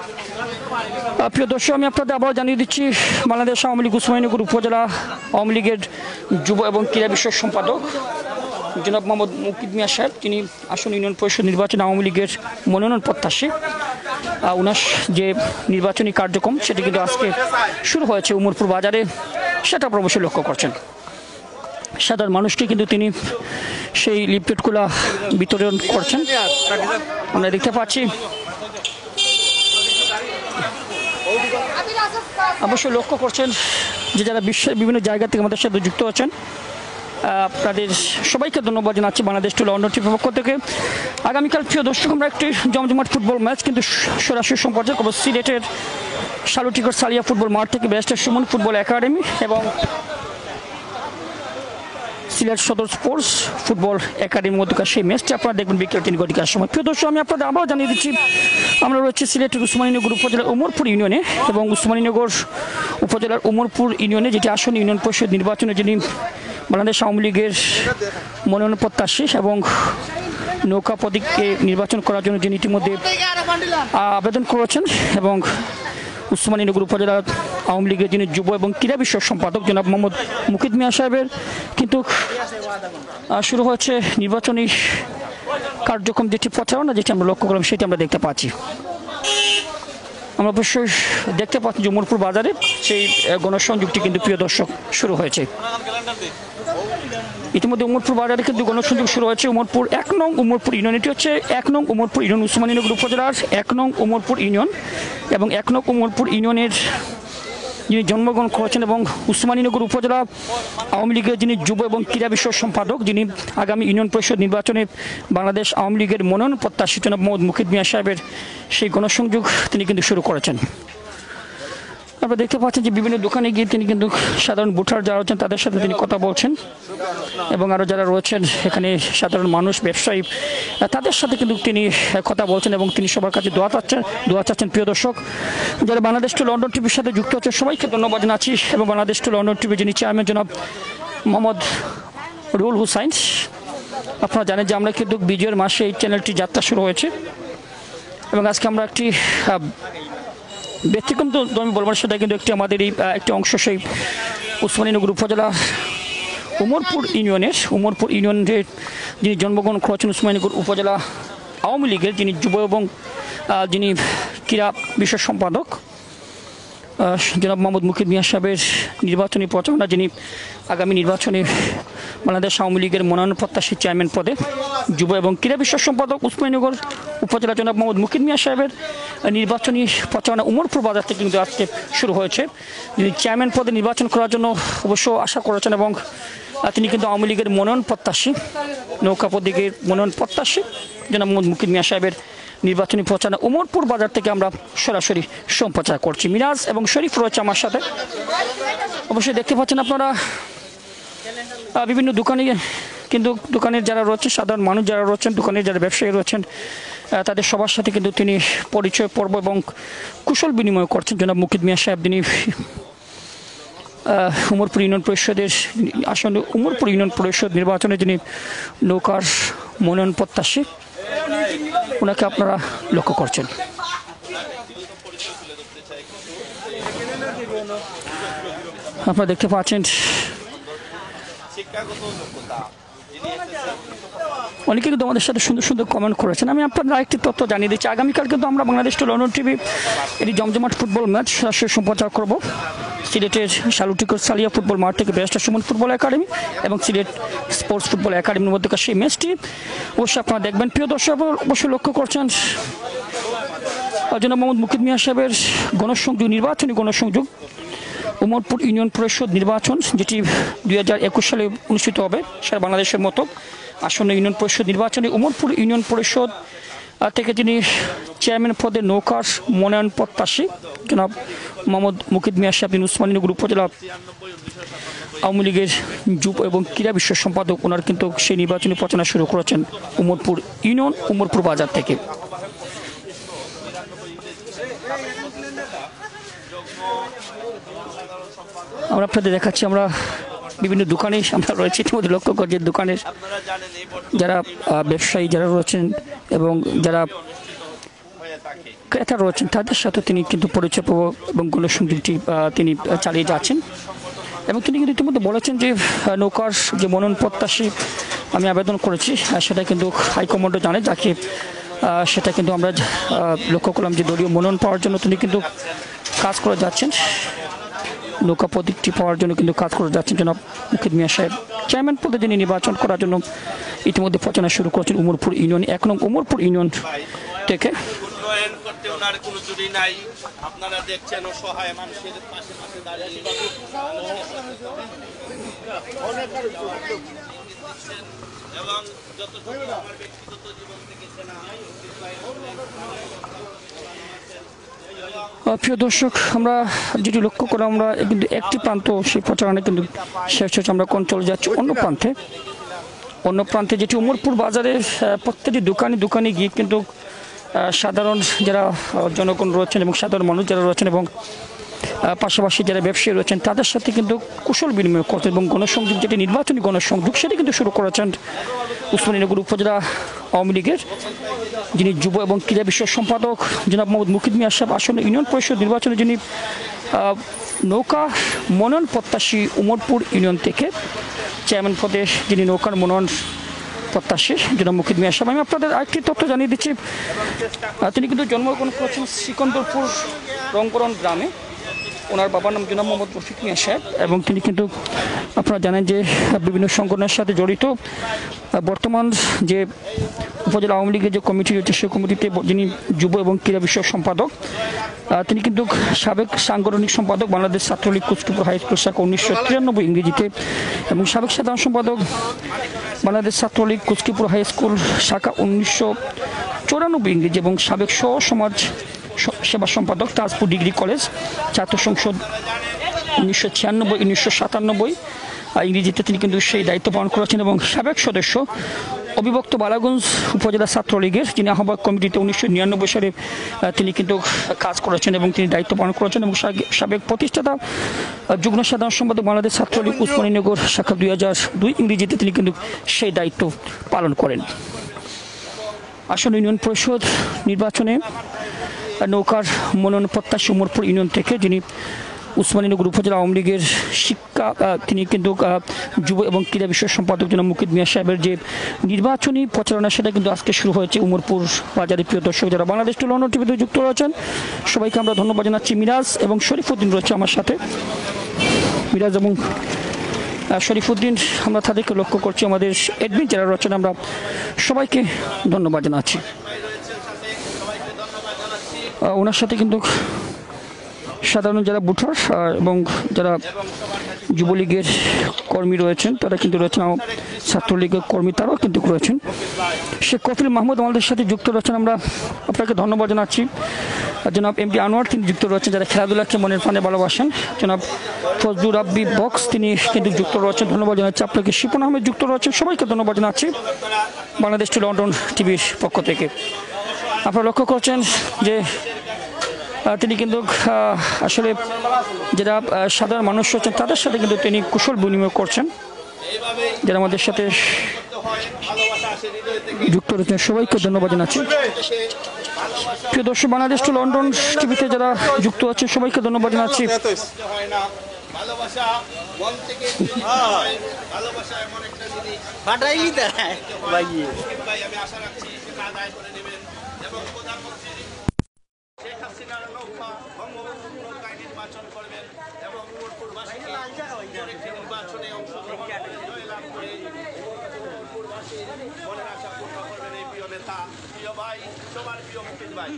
প্রিয় দর্শক, আমি আপনাদের আবার জানিয়ে দিচ্ছি বাংলাদেশ আওয়ামী লীগ উসমানীনগর উপজেলা আওয়ামী লীগের যুব এবং ক্রীড়া বিষয়ক সম্পাদক জনাব মোহাম্মদ মুকিদ মিয়া সাহেব, তিনি আসন্ন ইউনিয়ন পরিষদ নির্বাচনে আওয়ামী লীগের মনোনয়ন প্রত্যাশী। ওনার যে নির্বাচনী কার্যক্রম সেটি কিন্তু আজকে শুরু হয়েছে উমরপুর বাজারে, সেটা আপনারা অবশ্যই লক্ষ্য করছেন। সাধারণ মানুষকে কিন্তু তিনি সেই লিফলেটগুলো বিতরণ করছেন আমরা দেখতে পাচ্ছি। অবশ্যই লক্ষ্য করছেন যে যারা বিশ্বের বিভিন্ন জায়গা থেকে আমাদের সাথে যুক্ত আছেন আপনাদের সবাইকে ধন্যবাদ জানাচ্ছি বাংলাদেশ টু লন্ডন টিভির পক্ষ থেকে। আগামীকাল প্রিয় দর্শক আমরা একটি জমজমাট ফুটবল ম্যাচ কিন্তু সরাসরি সম্প্রচার করব সিলেটের শালুটিকর সালিয়া ফুটবল মাঠ থেকে ব্যারিস্টার সুমন ফুটবল একাডেমি এবং সিলেট সদর স্পোর্টস ফুটবল একাডেমির মধ্যকার সেই ম্যাচটি আপনারা দেখবেন বিকেল 3 ঘটিকার সময়। প্রিয় দর্শক, আমি আপনাদের আবারও জানিয়ে দিচ্ছি আমরা রয়েছে সিলেটের উসমানীনগর উপজেলার উমরপুর ইউনিয়নে এবং উসমানীনগর উপজেলার উমরপুর ইউনিয়নে যেটি আসন্ন ইউনিয়ন পরিষদ নির্বাচনে যিনি বাংলাদেশ আওয়ামী লীগের মনোনয়ন প্রত্যাশী এবং নৌকা প্রতীককে নির্বাচন করার জন্য যিনি ইতিমধ্যে আবেদন করেছেন এবং উসমানীনগর উপজেলা আওয়ামী লীগের যিনি যুব এবং ক্রীড়া বিষয়ক সম্পাদক জনাব মোহাম্মদ মুকিদ মিয়া সাহেবের কিন্তু শুরু হয়েছে নির্বাচনী কার্যক্রম, যেটি প্রচারণা যেটি আমরা লক্ষ্য করলাম সেটি আমরা দেখতে পাচ্ছি। আমরা অবশ্যই দেখতে পাচ্ছি যে উমরপুর বাজারে সেই গণসংযোগটি কিন্তু প্রিয় দর্শক শুরু হয়েছে। ইতিমধ্যে উমরপুর বাজারে কিন্তু গণসংযোগ শুরু হয়েছে। উমরপুর 1 নং উমরপুর ইউনিয়ন, এটি হচ্ছে 1 নং উমরপুর ইউনিয়ন, উসমানীনগর উপজেলার 1 নং উমরপুর ইউনিয়ন এবং 1 নং উমরপুর ইউনিয়নের যিনি জন্মগ্রহণ করেছেন এবং উসমানীনগর উপজেলা আওয়ামী লীগের যিনি যুব এবং ক্রীড়া বিষয়ক সম্পাদক, যিনি আগামী ইউনিয়ন পরিষদ নির্বাচনে বাংলাদেশ আওয়ামী লীগের মনোনয়ন প্রত্যাশী জনাব মোহাম্মদ মুকিদ মিয়া সাহেবের সেই গণসংযোগ তিনি কিন্তু শুরু করেছেন। আপনারা দেখতে পাচ্ছেন যে বিভিন্ন দোকানে গিয়ে তিনি কিন্তু সাধারণ ভোটার যারা রয়েছেন তাদের সাথে তিনি কথা বলছেন এবং আরও যারা রয়েছেন এখানে সাধারণ মানুষ ব্যবসায়ী তাদের সাথে কিন্তু তিনি কথা বলছেন এবং তিনি সবার কাছে দোয়া চাচ্ছেন। প্রিয় দর্শক, যারা বাংলাদেশ টু লন্ডন টিভির সাথে যুক্ত হচ্ছে সবাইকে ধন্যবাদ জানাচ্ছি এবং বাংলাদেশ টু লন্ডন টিভি যিনি চেয়ারম্যান জনাব মোহাম্মদ রুহুল হুসাইন, আপনারা জানেন যে আমরা কিন্তু বিজয়ের মাসে এই চ্যানেলটি যাত্রা শুরু হয়েছে এবং আজকে আমরা একটি ব্যতিক্রম তো আমি বলবার সেটা কিন্তু একটি আমাদের এই একটি অংশ সেই উসমানীনগর উপজেলা উমরপুর ইউনিয়নের যিনি জন্মগ্রহণ করেছেন উসমানীনগর উপজেলা আওয়ামী লীগের যিনি যুব এবং যিনি ক্রীড়া বিষয় সম্পাদক জনাব মোহাম্মদ মুকিদ মিয়া সাহেবের নির্বাচনী প্রচারণা, যিনি আগামী নির্বাচনে বাংলাদেশ আওয়ামী লীগের মনোনয়ন প্রত্যাশী চেয়ারম্যান পদে যুব এবং ক্রীড়া বিষয়ক সম্পাদক উসমানীনগর উপজেলা জনাব মোহাম্মদ মুকিদ মিয়া সাহেবের নির্বাচনী প্রচারণা উমরপুর বাজার থেকে কিন্তু আজকে শুরু হয়েছে। যিনি চেয়ারম্যান পদে নির্বাচন করার জন্য অবশ্য আশা করেছেন এবং তিনি কিন্তু আওয়ামী লীগের মনোনয়ন প্রত্যাশী, নৌকা প্রতীকের মনোনয়ন প্রত্যাশী জনাব মোহাম্মদ মুকিদ মিয়া সাহেবের নির্বাচনী প্রচারণা উমরপুর বাজার থেকে আমরা সরাসরি সম্প্রচার করছি। মিরাজ এবং শরীফ রয়েছে আমার সাথে। অবশ্যই দেখতে পাচ্ছেন আপনারা বিভিন্ন দোকানে কিন্তু দোকানের যারা রয়েছে সাধারণ মানুষ যারা রয়েছেন, দোকানের যারা ব্যবসায়ী রয়েছেন তাদের সবার সাথে কিন্তু তিনি পরিচয় পর্ব এবং কুশল বিনিময় করছেন। জনাব মুকিদ মিয়া সাহেব তিনি উমরপুর ইউনিয়ন পরিষদের আসলে উমরপুর ইউনিয়ন পরিষদ নির্বাচনে যিনি নৌকার মনোনয়ন প্রত্যাশী ওনাকে আপনারা লক্ষ্য করছেন। আপনারা দেখতে পাচ্ছেন অনেকে কিন্তু আমাদের সাথে সুন্দর সুন্দর কমেন্ট করেছেন। আমি আপনাদের আরেকটি তথ্য জানিয়ে দিচ্ছি, আগামীকাল কিন্তু আমরা বাংলাদেশ টু লন্ডন টিভি এটি জমজমাট ফুটবল ম্যাচ সরাসরি সম্প্রচার করব সিলেটের শালুটিকর সালিয়া ফুটবল মাঠ থেকে ব্যারিস্টার সুমন ফুটবল একাডেমি এবং সিলেট স্পোর্টস ফুটবল একাডেমির মধ্যকার সেই ম্যাচটি অবশ্যই আপনারা দেখবেন। প্রিয় দর্শক, অবশ্যই লক্ষ্য করছেন জনাব মোহাম্মদ মুকিদ মিয়া সাহেবের গণসংযোগ, নির্বাচনী গণসংযোগ উমরপুর ইউনিয়ন পরিষদ নির্বাচন, যেটি 2021 সালে অনুষ্ঠিত হবে সারা বাংলাদেশের মতো আসন্ন ইউনিয়ন পরিষদ নির্বাচনে উমরপুর ইউনিয়ন পরিষদ থেকে যিনি চেয়ারম্যান পদে নৌকার মনোনয়ন প্রত্যাশী জনাব মোহাম্মদ মুকিদ মিয়া সাহেব উসমানীনগর উপজেলা আওয়ামী লীগের যুব এবং ক্রীড়া বিষয়ক সম্পাদক, ওনার কিন্তু সেই নির্বাচনী প্রচারণা শুরু করেছেন উমরপুর ইউনিয়ন উমরপুর বাজার থেকে। আমরা আপনাদের দেখাচ্ছি আমরা বিভিন্ন দোকানে আমরা রয়েছে ইতিমধ্যে লক্ষ্য করছি দোকানের যারা ব্যবসায়ী যারা রয়েছেন এবং যারা ক্রেতা রয়েছেন তাদের সাথে তিনি কিন্তু পরিচয় পাবো এবং গণসংযোগটি তিনি চালিয়ে যাচ্ছেন এবং তিনি কিন্তু ইতিমধ্যে বলেছেন যে নৌকার যে মনোনয়ন প্রত্যাশী আমি আবেদন করেছি সেটা কিন্তু হাইকমান্ডও জানে, যাকে সেটা কিন্তু আমরা লক্ষ্য করলাম যে দলীয় মনোনয়ন পাওয়ার জন্য তিনি কিন্তু কাজ করে যাচ্ছেন, নৌকা প্রতীকটি পাওয়ার জন্য কিন্তু কাজ করে যাচ্ছেন জনাব মুকিদ মিয়া সাহেব। চেয়ারম্যান পদে যিনি নির্বাচন করার জন্য ইতিমধ্যে প্রচারণা শুরু করেছেন উমরপুর ইউনিয়ন 1 নং উমরপুর ইউনিয়ন থেকে। আপনারা দেখছেন অসহায় মানুষের পাশে পাশে দাঁড়িয়ে এবং যতটুকু আমার ব্যক্তিগত জীবন থেকে প্রিয় দর্শক, আমরা যেটি লক্ষ্য করে আমরা কিন্তু একটি প্রান্ত সেই প্রচারণা কিন্তু শেষ হচ্ছে, আমরা কোন চলে যাচ্ছি অন্য প্রান্তে যেটি উমরপুর বাজারের প্রত্যেকটি দোকানে গিয়ে কিন্তু সাধারণ যারা জনগণ রয়েছেন এবং সাধারণ মানুষ যারা রয়েছেন এবং পাশাপাশি যারা ব্যবসায়ী রয়েছেন তাদের সাথে কিন্তু কুশল বিনিময় করছেন এবং গণসংযোগ যেটি নির্বাচনী গণসংযোগ সেটি কিন্তু শুরু করেছেন উসমানীনগর উপজেলা আওয়ামী লীগের যিনি যুব এবং ক্রীড়া বিষয়ক সম্পাদক জনাব মোহাম্মদ মুকিদ মিয়া সাহেব আসন্ন ইউনিয়ন পরিষদ নির্বাচনে যিনি নৌকা মনোনয়ন প্রত্যাশী উমরপুর ইউনিয়ন থেকে চেয়ারম্যান পদে যিনি নৌকার মনোনয়ন প্রত্যাশী জনাব মুকিদ মিয়া সাহেব। আমি আপনাদের আরেকটি তথ্য জানিয়ে দিচ্ছি, তিনি কিন্তু জন্মগ্রহণ করেছেন সিকন্দরপুর রংকরণ গ্রামে। ওনার বাবার নাম জনাব মোহাম্মদ রফিক মিয়া সাহেব এবং তিনি কিন্তু আপনারা জানেন যে বিভিন্ন সংগঠনের সাথে জড়িত। বর্তমান যে উপজেলা আওয়ামী লীগের যে কমিটি রয়েছে সেই কমিটিতে যিনি যুব এবং ক্রীড়া বিষয়ক সম্পাদক, তিনি কিন্তু সাবেক সাংগঠনিক সম্পাদক বাংলাদেশ ছাত্রলীগ কুচকিপুর হাই স্কুল শাখা 1993 ইংরেজিতে এবং সাবেক সাধারণ সম্পাদক বাংলাদেশ ছাত্রলীগ কুচকিপুর হাই স্কুল শাখা 1994 ইংরেজি এবং সাবেক সমাজ সেবা সম্পাদক তাজপুর ডিগ্রি কলেজ ছাত্র সংসদ 1996-1997 ইংরেজিতে তিনি কিন্তু সেই দায়িত্ব পালন করেছেন এবং সাবেক সদস্য অবিভক্ত বালাগঞ্জ উপজেলা ছাত্রলীগের যিনি আহ্বায়ক কমিটিতে 1999 সালে তিনি কিন্তু কাজ করেছেন এবং তিনি দায়িত্ব পালন করেছেন এবং সাবেক প্রতিষ্ঠাতা যুগ্ম সাধারণ সম্পাদক বাংলাদেশ ছাত্রলীগ উসমানীনগর শাখা 2002 ইংরেজিতে তিনি কিন্তু সেই দায়িত্ব পালন করেন। আসন্ন ইউনিয়ন পরিষদ নির্বাচনে নৌকার মনোনয়ন প্রত্যাশী উমরপুর ইউনিয়ন থেকে যিনি উসমানীনগর উপজেলা আওয়ামী লীগের তিনি কিন্তু যুব এবং ক্রীড়া বিষয়ক সম্পাদক জনাব মুকিদ মিয়া সাহেবের যে নির্বাচনী প্রচারণা সেটা কিন্তু আজকে শুরু হয়েছে উমরপুর বাজারে। প্রিয় দর্শক, যারা বাংলাদেশ টু লন্ডন টিভিতে যুক্ত রয়েছেন সবাইকে আমরা ধন্যবাদ জানাচ্ছি। মিরাজ এবং শরীফউদ্দিন রয়েছে আমার সাথে। মিরাজ এবং শরীফউদ্দিন আমরা তাদেরকে লক্ষ্য করছি, আমাদের অ্যাডমিন যারা রয়েছেন আমরা সবাইকে ধন্যবাদ জানাচ্ছি। ওনার সাথে কিন্তু সাধারণ যারা ভোটার এবং যারা যুবলীগের কর্মী রয়েছেন তারা কিন্তু রয়েছেন, ছাত্রলীগের কর্মী তারাও কিন্তু রয়েছেন। শেখ কফিল মাহমুদ আমাদের সাথে যুক্ত রয়েছেন, আমরা আপনাকে ধন্যবাদ জানাচ্ছি। জনাব এমপি আনোয়ার তিনি যুক্ত রয়েছেন, যারা খেলাধুলাকে মনের প্রাণে ভালোবাসেন। জনাব ফজলুর রাব্বি বক্স তিনি কিন্তু যুক্ত রয়েছেন, ধন্যবাদ জানাচ্ছি আপনাকে। শিপন আহমেদ যুক্ত রয়েছেন, সবাইকে ধন্যবাদ জানাচ্ছি বাংলাদেশ টু লন্ডন টিভির পক্ষ থেকে। আপনারা লক্ষ্য করছেন যে তিনি কিন্তু আসলে যারা সাধারণ মানুষ রয়েছেন তাদের সাথে কিন্তু তিনি কুশল বিনিময় করছেন, যারা আমাদের সাথে যুক্ত রয়েছেন সবাইকে ধন্যবাদ জানাচ্ছি। প্রিয় দর্শক, বাংলাদেশ টু লন্ডন টিভিতে যারা যুক্ত আছেন সবাইকে ধন্যবাদ জানাচ্ছি। শেখ হাসিনার নৌকা বঙ্গবন্ধু নৌকায় নির্বাচন করবেন এবং উমরপুরবাসীকে নির্বাচনে অংশগ্রহণ জয়লাভ করে উমরপুরবাসীর মনের আশা পূর্ণ করবেন এই প্রিয় নেতা, প্রিয় ভাই, সবার প্রিয় মুকিদ ভাই।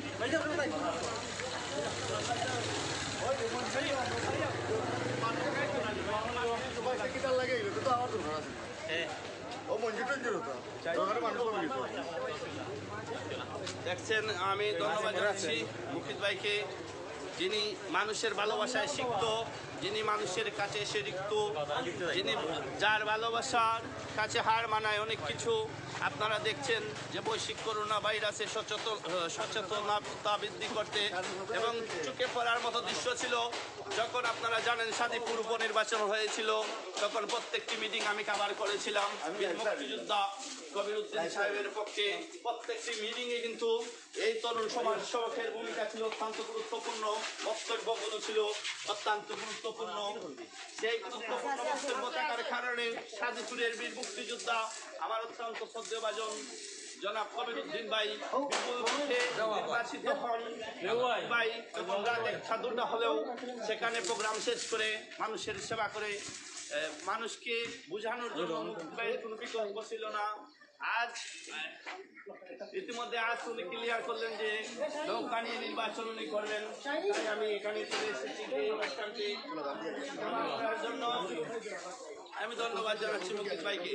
দেখছেন, আমি ধন্যবাদ জানাচ্ছি মুকিদ ভাইকে, যিনি মানুষের ভালোবাসায় শিখত, যিনি মানুষের কাছে এসে রিক্ত, যিনি যার ভালোবাসার কাছে হার মানায় অনেক কিছু। আপনারা দেখছেন যে বৈশ্বিক করোনা ভাইরাসে সচেতনতা বৃদ্ধি করতে এবং চোখে পড়ার মতো দৃশ্য ছিল যখন আপনারা জানেন শাদীপুর উপনির্বাচন হয়েছিল, তখন প্রত্যেকটি মিটিং আমি কভার করেছিলাম মুক্তিযোদ্ধা কবিরউদ্দিন সাহেবের পক্ষে। প্রত্যেকটি মিটিংয়ে কিন্তু এই তরুণ সমাজ সেবকের ভূমিকা ছিল অত্যন্ত গুরুত্বপূর্ণ, বক্তব্যগুলো ছিল অত্যন্ত গুরুত্বপূর্ণ। সেই গুরুত্বপূর্ণ বক্তব্য থাকার কারণে শাদীপুরের বীর মুক্তিযোদ্ধা আমার অত্যন্ত শ্রদ্ধেয়ভাজন জনাব কবিরউদ্দিন ভাই নির্বাচিত হন। ভাই তখন রাত 1টা হলেও সেখানে প্রোগ্রাম শেষ করে মানুষের সেবা করে মানুষকে বোঝানোর জন্য মুকিদ ভাইয়ের কোনো বিকল্প ছিল না। আজ ইতিমধ্যে উনি ক্লিয়ার করলেন যে নৌকা নিয়ে নির্বাচন উনি করবেন, তাই আমি এখানে চলে এসেছি এই অনুষ্ঠানটি করার জন্য। আমি ধন্যবাদ জানাচ্ছি মুকিদ ভাইকে।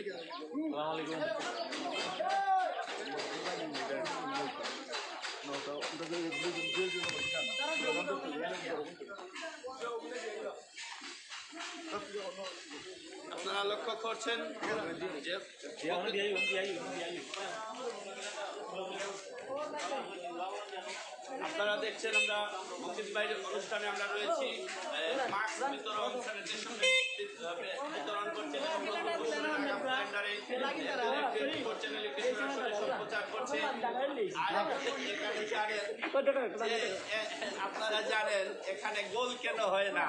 আপনারা লক্ষ্য করছেন যে আপনারা দেখছেন আমরা মুকিত ভাইয়ের অনুষ্ঠানে আমরা রয়েছি মাস্ক বিতরণ স্যানিটেশন বিতরণ করছেন করছেন ইলেকট্রিক সম্প্রচার করছে আর আপনারা জানেন এখানে গোল কেন হয় না,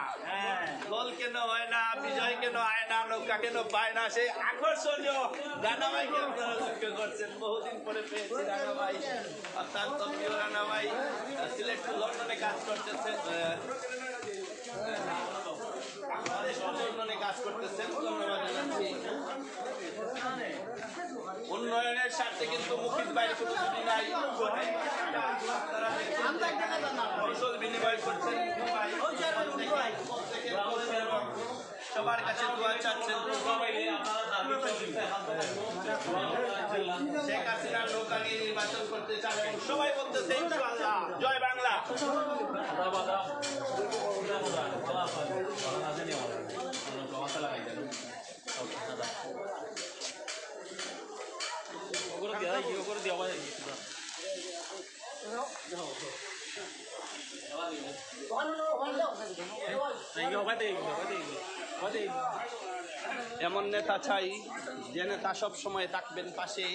গোল কেন হয় না, বিজয় কেন হয় না, নৌকা কেন পায় না, সেই আকর্ষণীয় রানা ভাইকে আপনারা লক্ষ্য করছেন। বহুদিন পরে পেয়েছি রানা ভাই, অত্যন্ত প্রিয় রানা ভাই সিলেট টু লন্ডনে কাজ করতেছেন, লন্ডনে কাজ করতেছেন। ধন্যবাদ জানাচ্ছি। উন্নয়নের স্বার্থে কিন্তু মুকিত ভাইয়ের শুধু ছুটি নাই, ফসল বিনিময় করছেন, সবার কাছে দোয়া চাচ্ছেন। শেখ হাসিনার নৌকা নিয়ে নির্বাচন করতে চান, সবাই বলতেছে ইনশাআল্লাহ। জয় বাংলা। এমন নেতা চাই যে নেতা সব সময় থাকবেন পাশে,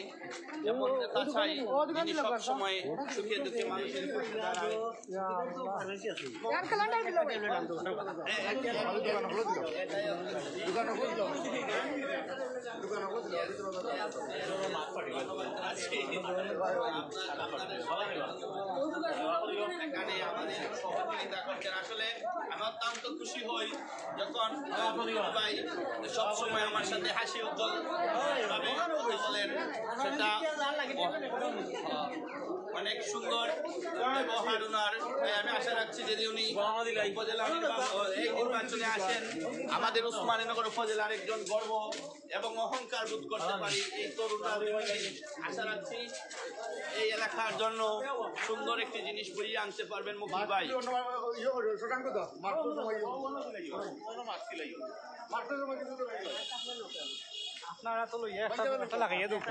এমন নেতা চাই যিনি সব সময় সুখে দুঃখে মানুষের পাশে দাঁড়ায়। এখানে আমাদের সহযোগিতা করছেন। আসলে আমি অত্যন্ত খুশি হই যখন ভাই সব সময় আমার সাথে হাসি উজ্জ্বল ভাবে কথা বলেন, সেটা অনেক সুন্দর ব্যবহার ওনার। আমি আশা রাখছি যদি উনি উপজেলা এই নির্বাচনে আসেন, আমাদের উসমানীনগর উপজেলার একজন গর্ব এবং অহংকার বোধ করতে পারি এই তরুণরা। আশা রাখছি এই এলাকার জন্য সুন্দর একটি জিনিস বইয়ে আনতে পারবেন মুকিত ভাই। আপনারা তো একটা লাগাইয়া দেব।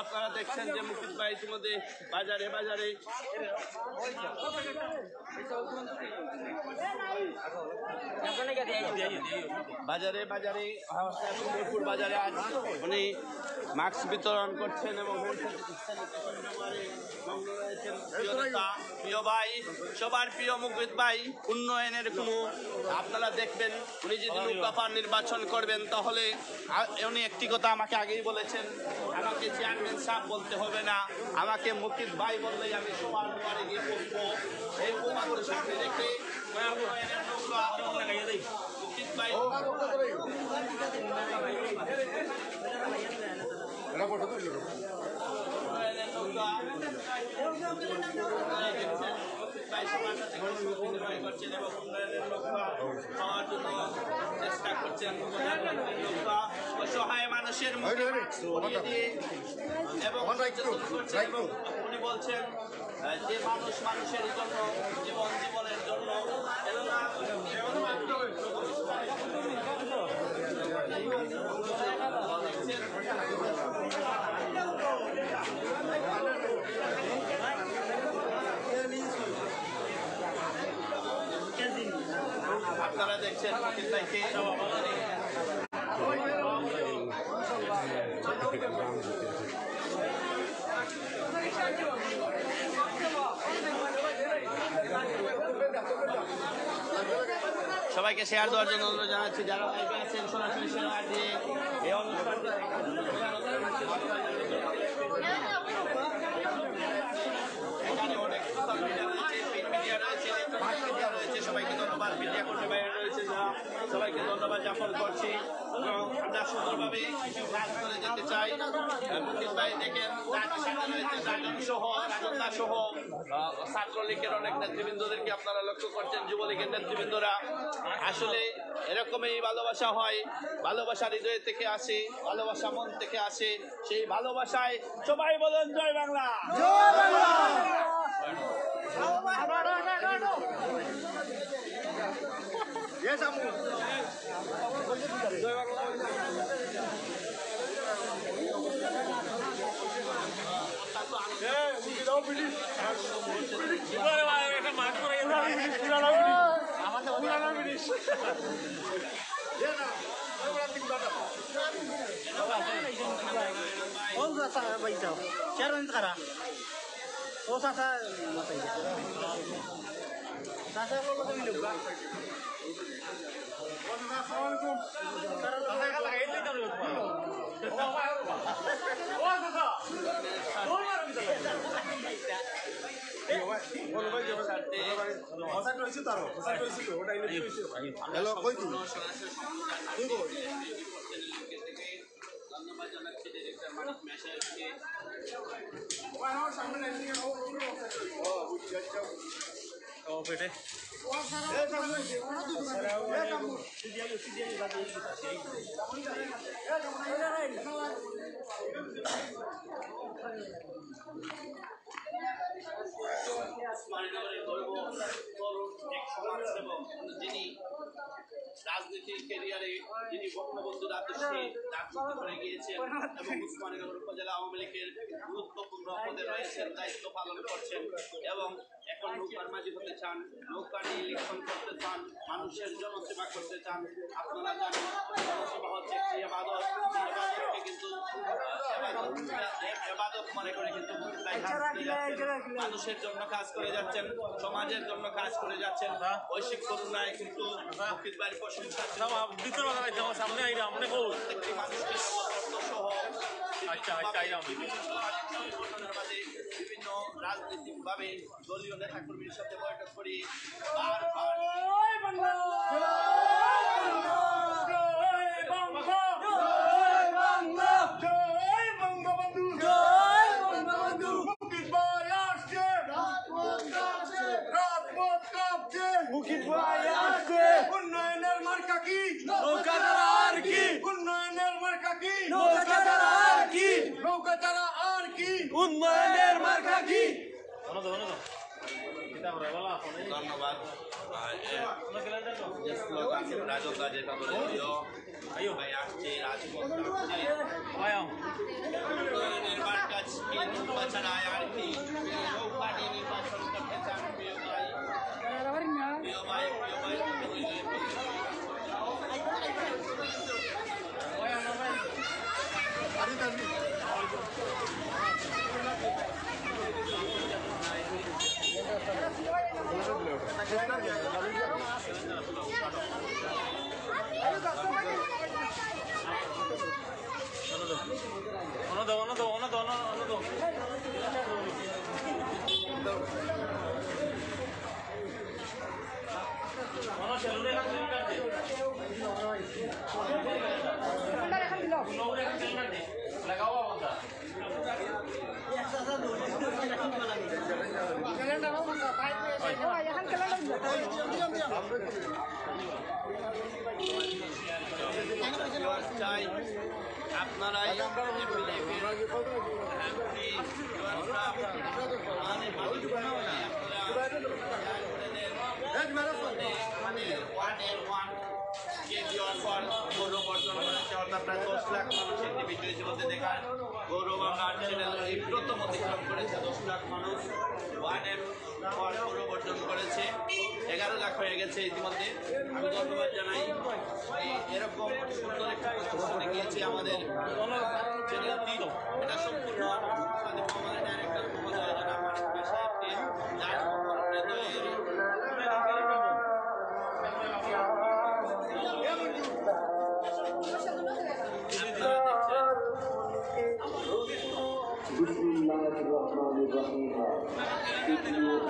আপনারা দেখছেন যে মুকিত ভাই ইতিমধ্যে বাজারে বাজারে বাজারে বাজারে উমরপুর বাজারে আজ উনি মাস্ক বিতরণ করছেন এবং প্রিয় ভাই, সবার প্রিয় মুকিত ভাই উন্নয়নের কোনো আপনারা দেখবেন উনি যদি নৌকাপার নির্বাচন করবেন তাহলে উনি একটি কথা আমাকে আগেই বলেছেন, আমাকে চেয়ারম্যান সাহেব বলতে হবে না, আমাকে মুকিত ভাই বললেই আমি সবার দুয়ারে গিয়ে পৌঁছবো। এই উপমাত্র সামনে রেখে উন্নয়নের নৌকা মুকিত ভাই করছেন এবং উন্নয়নের লক্ষ্য হওয়ার জন্য চেষ্টা করছেন। অসহায় মানুষের এবং উনি বলছেন যে মানুষ মানুষের জন্য, জীবন জীবনের জন্য। আপনারা দেখছেন মুকিত ভাইকে সবাইকে শেয়ার দেওয়ার জন্য অনুরোধ জানাচ্ছি। যারা লাইভে আছেন সরাসরি শেয়ার দিয়ে এই অনুষ্ঠানটি এখানে অনেক সোশ্যাল মিডিয়া রয়েছে, প্রিন্ট মিডিয়া রয়েছে, ইলেকট্রনিক মিডিয়া রয়েছে। সবাইকে ধন্যবাদ। মিডিয়া কর্মী ভাইরা রয়েছে যারা, সবাইকে ধন্যবাদ জ্ঞাপন করছি। আমরা সুন্দরভাবে কাজ করে যেতে চাই। মুকিত ভাই দেখেন রাজন সহ ছাত্রলীগের অনেক নেতৃবৃন্দদেরকে আপনারা লক্ষ্য করছেন, যুবলীগের নেতৃবৃন্দরা। আসলে এরকমই ভালোবাসা হয়, ভালোবাসা হৃদয় থেকে আসে, ভালোবাসা মন থেকে আসে। সেই ভালোবাসায় সবাই বলেন জয় বাংলা। ধন্যবাদ জানাচ্ছি ডিরেক্টর মানিক মেশারকে। উসমানীনগরের গর্ব তরুণ এক সমাজসেবক যিনি রাজনীতির ক্যারিয়ারে যিনি বঙ্গবন্ধু আদর্শে রাজনীতি করে গিয়েছেন এবং উসমানীনগর উপজেলা আওয়ামী লীগের গুরুত্বপূর্ণ পদে রয়েছেন, দায়িত্ব পালন করছেন এবং এখন নৌকার মাঝি হতে চান, নৌকা নিয়ে লিখন করতে চান, মানুষের জনসেবা করতে চান। আপনারা জানেন জনসেবা হচ্ছে একটি ইবাদত, ইবাদতকে কিন্তু ইবাদত মনে করে কিন্তু মানুষের জন্য কাজ করে যাচ্ছেন, সমাজের জন্য কাজ করে যাচ্ছেন। ঐশিক করুণায় কিন্তু মুকিত ভাইয়ের প্রশংসা সামনে প্রত্যেকটি মানুষকে সহ বিভিন্ন রাজনৈতিক ভাবে দলীয় নেতাকর্মীর সাথে বৈঠক করি বারবার উন্নয়নের মার্কা কি নৌকা ছাড়া আর কি উন্নয়নের মার্কা কি নৌকা ছাড়া আর কি নৌকা ছাড়া আর কি উন্নয়নের মার্কা কি। ধন্যবাদ। যে স্লোগান রাজতা যেটা বলে দিল ভাই আসছে রাজপথ উন্নয়নের মার্কা কি নৌকা ছাড়া আর কি নৌকা নিয়ে নির্বাচন করতে চান প্রিয় ভাই প্রিয় ভাই প্রিয় ভাই চাই আপনারা গৌরব অর্জন করেছে, অর্থাৎ প্রায় 10 লাখ মানুষ একটি বিজয়ী জীবনে দেখার গৌরব আমরা চ্যানেল এই প্রথম অতিক্রম করেছে। 10 লাখ মানুষ ওয়ার্ডের গৌরব অর্জন করেছে, 11 লাখ হয়ে গেছে ইতিমধ্যে। আমি ধন্যবাদ জানাই এরকম সুন্দর একটা প্রদর্শনে গিয়েছে আমাদের চ্যানেল 3। এটা সম্পূর্ণ আমাদের ডাইরেক্টর মহোদয় জনাব মানিক ভাই সাহেবকে যার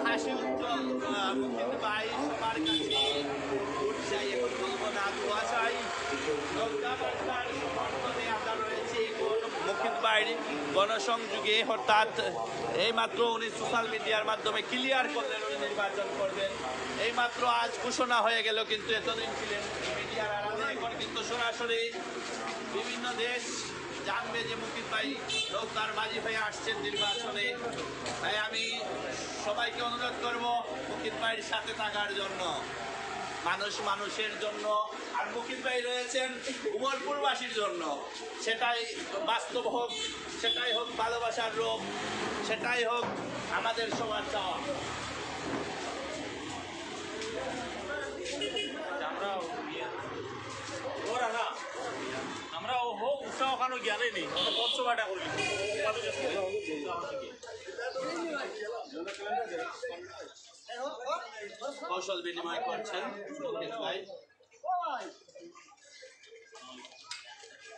হাসি উজ্জ্বল মুকিত ভাই সবার কাছে চাই, এখন বলবো না দোয়া চাই। সমর্থনে আমরা রয়েছে মুকিত ভাইয়ের গণসংযোগে, অর্থাৎ এইমাত্র উনি সোশ্যাল মিডিয়ার মাধ্যমে ক্লিয়ার করলেন উনি নির্বাচন করবেন। এইমাত্র আজ ঘোষণা হয়ে গেল, কিন্তু এতদিন ছিলেন মিডিয়ার আড়ালে, এখন কিন্তু সরাসরি বিভিন্ন দেশ জানবে যে মুকিত ভাই নৌকার বাজি হয়ে আসছেন নির্বাচনে। তাই আমি সবাইকে অনুরোধ করব মুকিত ভাইয়ের সাথে থাকার জন্য। মানুষ মানুষের জন্য, আর মুকিত ভাই রয়েছেন উমরপুরবাসীর জন্য। সেটাই বাস্তব হোক, সেটাই হোক ভালোবাসার রূপ, সেটাই হোক আমাদের সবার চাওয়া। আমরা উৎসাহ ওখানে জ্ঞানই নেই, পঞ্চমাটা করি কৌশল বিনিময় করছেন মুকিত ভাই।